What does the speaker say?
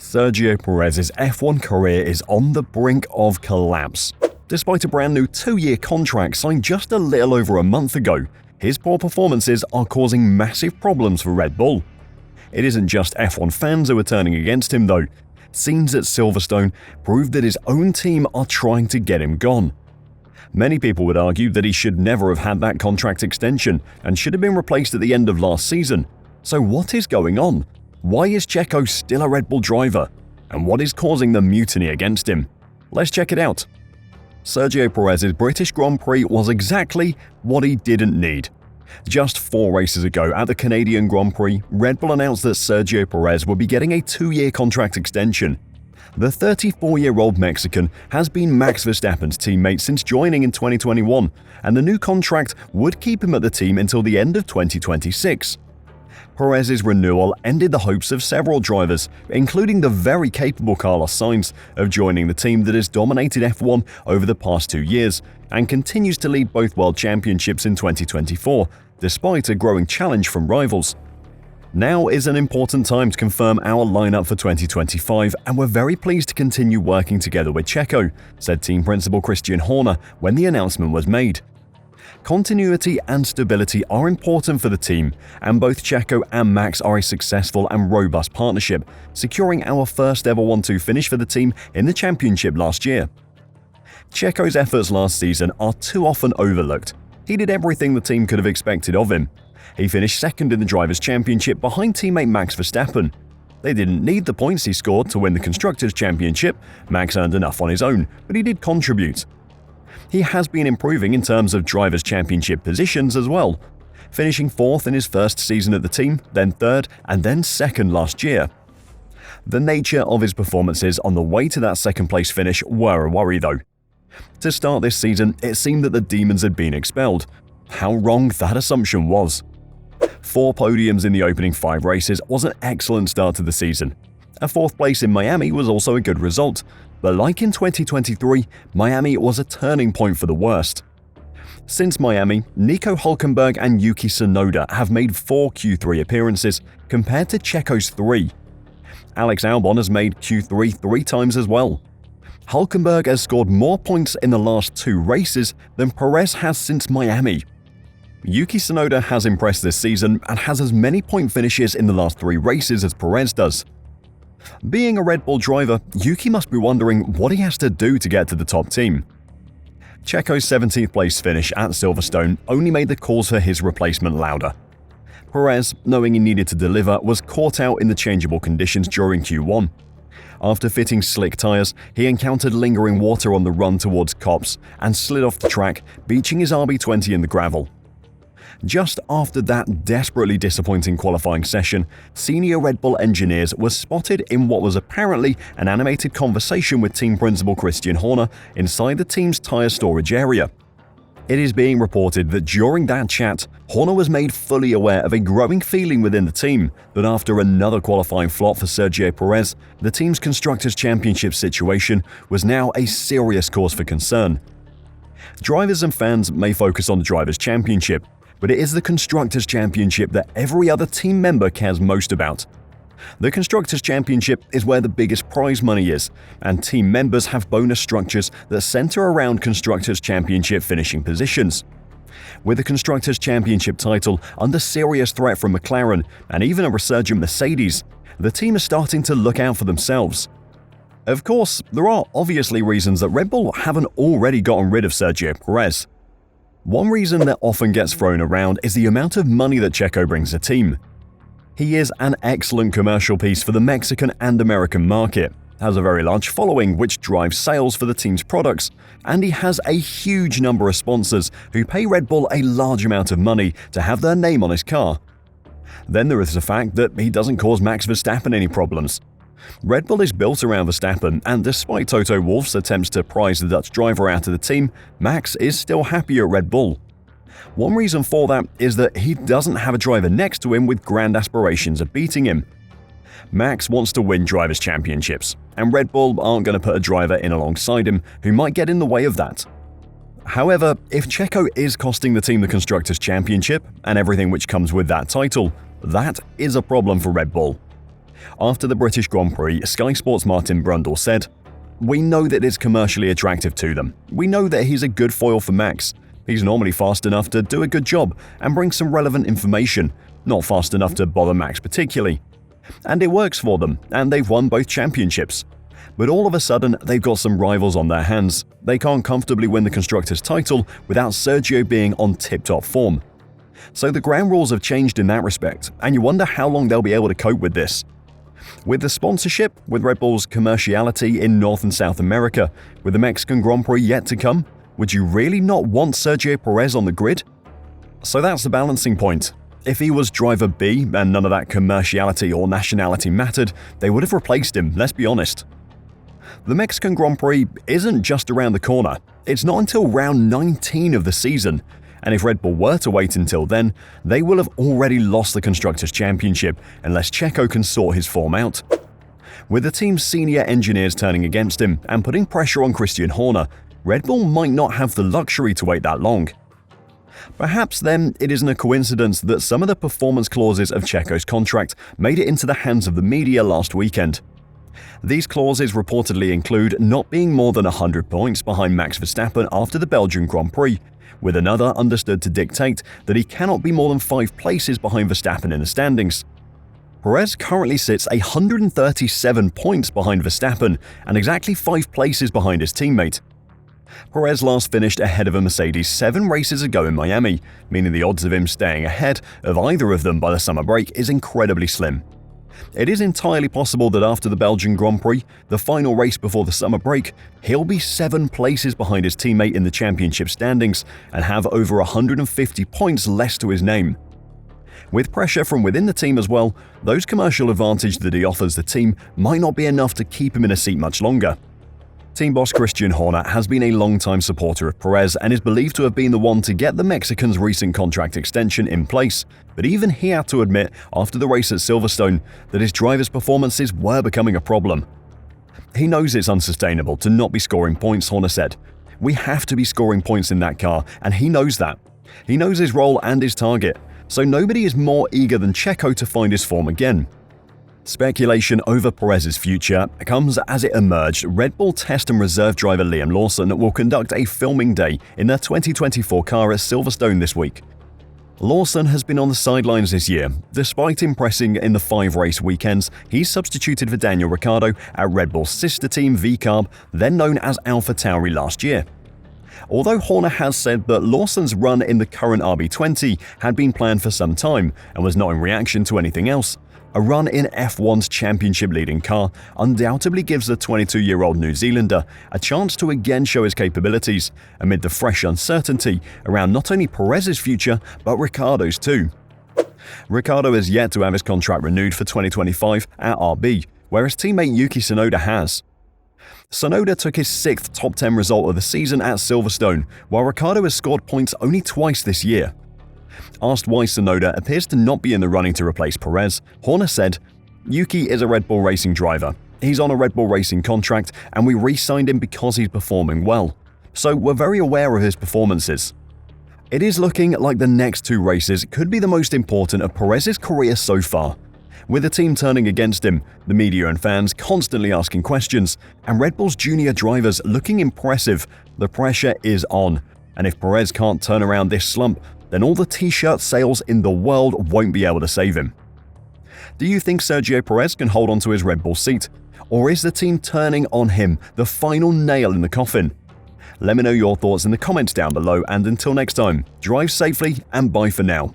Sergio Perez's F1 career is on the brink of collapse. Despite a brand new 2-year contract signed just a little over a month ago, his poor performances are causing massive problems for Red Bull. It isn't just F1 fans who are turning against him though. Scenes at Silverstone prove that his own team are trying to get him gone. Many people would argue that he should never have had that contract extension and should have been replaced at the end of last season. So what is going on? Why is Checo still a Red Bull driver? And what is causing the mutiny against him? Let's check it out. Sergio Perez's British Grand Prix was exactly what he didn't need. Just 4 races ago at the Canadian Grand Prix, Red Bull announced that Sergio Perez would be getting a 2-year contract extension. The 34-year-old Mexican has been Max Verstappen's teammate since joining in 2021, and the new contract would keep him at the team until the end of 2026. Perez's renewal ended the hopes of several drivers, including the very capable Carlos Sainz, of joining the team that has dominated F1 over the past 2 years and continues to lead both world championships in 2024, despite a growing challenge from rivals. Now is an important time to confirm our lineup for 2025, and we're very pleased to continue working together with Checo, said team principal Christian Horner when the announcement was made. Continuity and stability are important for the team, and both Checo and Max are a successful and robust partnership, securing our first ever 1-2 finish for the team in the championship last year. Checo's efforts last season are too often overlooked. He did everything the team could have expected of him. He finished second in the Drivers' Championship behind teammate Max Verstappen. They didn't need the points he scored to win the Constructors' Championship. Max earned enough on his own, but he did contribute. He has been improving in terms of Drivers' Championship positions as well, finishing 4th in his first season at the team, then 3rd, and then 2nd last year. The nature of his performances on the way to that 2nd place finish were a worry though. To start this season, it seemed that the demons had been expelled. How wrong that assumption was. 4 podiums in the opening 5 races was an excellent start to the season. A 4th place in Miami was also a good result, but like in 2023, Miami was a turning point for the worst. Since Miami, Nico Hülkenberg and Yuki Tsunoda have made 4 Q3 appearances compared to Checo's 3. Alex Albon has made Q3 3 times as well. Hülkenberg has scored more points in the last 2 races than Perez has since Miami. Yuki Tsunoda has impressed this season and has as many point finishes in the last 3 races as Perez does. Being a Red Bull driver, Yuki must be wondering what he has to do to get to the top team. Checo's 17th place finish at Silverstone only made the calls for his replacement louder. Perez, knowing he needed to deliver, was caught out in the changeable conditions during Q1. After fitting slick tyres, he encountered lingering water on the run towards Copse and slid off the track, beaching his RB20 in the gravel. Just after that desperately disappointing qualifying session, senior Red Bull engineers were spotted in what was apparently an animated conversation with team principal Christian Horner inside the team's tyre storage area. It is being reported that during that chat, Horner was made fully aware of a growing feeling within the team that after another qualifying flop for Sergio Perez, the team's Constructors' Championship situation was now a serious cause for concern. Drivers and fans may focus on the Drivers' Championship, but it is the Constructors' Championship that every other team member cares most about. The Constructors' Championship is where the biggest prize money is, and team members have bonus structures that center around Constructors' Championship finishing positions. With the Constructors' Championship title under serious threat from McLaren and even a resurgent Mercedes, the team is starting to look out for themselves. Of course, there are obviously reasons that Red Bull haven't already gotten rid of Sergio Perez. One reason that often gets thrown around is the amount of money that Checo brings the team. He is an excellent commercial piece for the Mexican and American market, has a very large following which drives sales for the team's products, and he has a huge number of sponsors who pay Red Bull a large amount of money to have their name on his car. Then there is the fact that he doesn't cause Max Verstappen any problems. Red Bull is built around Verstappen, and despite Toto Wolff's attempts to prize the Dutch driver out of the team, Max is still happy at Red Bull. One reason for that is that he doesn't have a driver next to him with grand aspirations of beating him. Max wants to win Drivers' Championships, and Red Bull aren't going to put a driver in alongside him who might get in the way of that. However, if Checo is costing the team the Constructors' Championship and everything which comes with that title, that is a problem for Red Bull. After the British Grand Prix, Sky Sports' Martin Brundle said, "We know that it's commercially attractive to them. We know that he's a good foil for Max. He's normally fast enough to do a good job and bring some relevant information, not fast enough to bother Max particularly. And it works for them, and they've won both championships. But all of a sudden, they've got some rivals on their hands. They can't comfortably win the Constructors' title without Sergio being on tip-top form. So the ground rules have changed in that respect, and you wonder how long they'll be able to cope with this. With the sponsorship, with Red Bull's commerciality in North and South America, with the Mexican Grand Prix yet to come, would you really not want Sergio Perez on the grid?" So that's the balancing point. If he was driver B and none of that commerciality or nationality mattered, they would have replaced him, let's be honest. The Mexican Grand Prix isn't just around the corner. It's not until round 19 of the season, and if Red Bull were to wait until then, they will have already lost the Constructors' Championship unless Checo can sort his form out. With the team's senior engineers turning against him and putting pressure on Christian Horner, Red Bull might not have the luxury to wait that long. Perhaps then it isn't a coincidence that some of the performance clauses of Checo's contract made it into the hands of the media last weekend. These clauses reportedly include not being more than 100 points behind Max Verstappen after the Belgian Grand Prix, with another understood to dictate that he cannot be more than 5 places behind Verstappen in the standings. Perez currently sits 137 points behind Verstappen and exactly 5 places behind his teammate. Perez last finished ahead of a Mercedes 7 races ago in Miami, meaning the odds of him staying ahead of either of them by the summer break is incredibly slim. It is entirely possible that after the Belgian Grand Prix, the final race before the summer break, he'll be 7 places behind his teammate in the championship standings and have over 150 points less to his name. With pressure from within the team as well, those commercial advantage that he offers the team might not be enough to keep him in a seat much longer. Team boss Christian Horner has been a long-time supporter of Perez and is believed to have been the one to get the Mexican's recent contract extension in place, but even he had to admit after the race at Silverstone that his driver's performances were becoming a problem. He knows it's unsustainable to not be scoring points, Horner said. "We have to be scoring points in that car, and he knows that. He knows his role and his target, so nobody is more eager than Checo to find his form again." Speculation over Perez's future comes as it emerged Red Bull test and reserve driver Liam Lawson will conduct a filming day in their 2024 car at Silverstone this week. Lawson has been on the sidelines this year. Despite impressing in the 5 race weekends, he's substituted for Daniel Ricciardo at Red Bull's sister team VCarb, then known as AlphaTauri last year. Although Horner has said that Lawson's run in the current RB20 had been planned for some time and was not in reaction to anything else, a run in F1's championship-leading car undoubtedly gives the 22-year-old New Zealander a chance to again show his capabilities amid the fresh uncertainty around not only Perez's future but Ricciardo's too. Ricciardo has yet to have his contract renewed for 2025 at RB, whereas teammate Yuki Tsunoda has. Tsunoda took his 6th top 10 result of the season at Silverstone, while Ricciardo has scored points only twice this year. Asked why Tsunoda appears to not be in the running to replace Perez, Horner said, "Yuki is a Red Bull Racing driver. He's on a Red Bull Racing contract and we re-signed him because he's performing well. So we're very aware of his performances." It is looking like the next 2 races could be the most important of Perez's career so far. With the team turning against him, the media and fans constantly asking questions, and Red Bull's junior drivers looking impressive, the pressure is on. And if Perez can't turn around this slump, then all the t-shirt sales in the world won't be able to save him. Do you think Sergio Perez can hold on to his Red Bull seat? Or is the team turning on him, the final nail in the coffin? Let me know your thoughts in the comments down below, and until next time, drive safely and bye for now.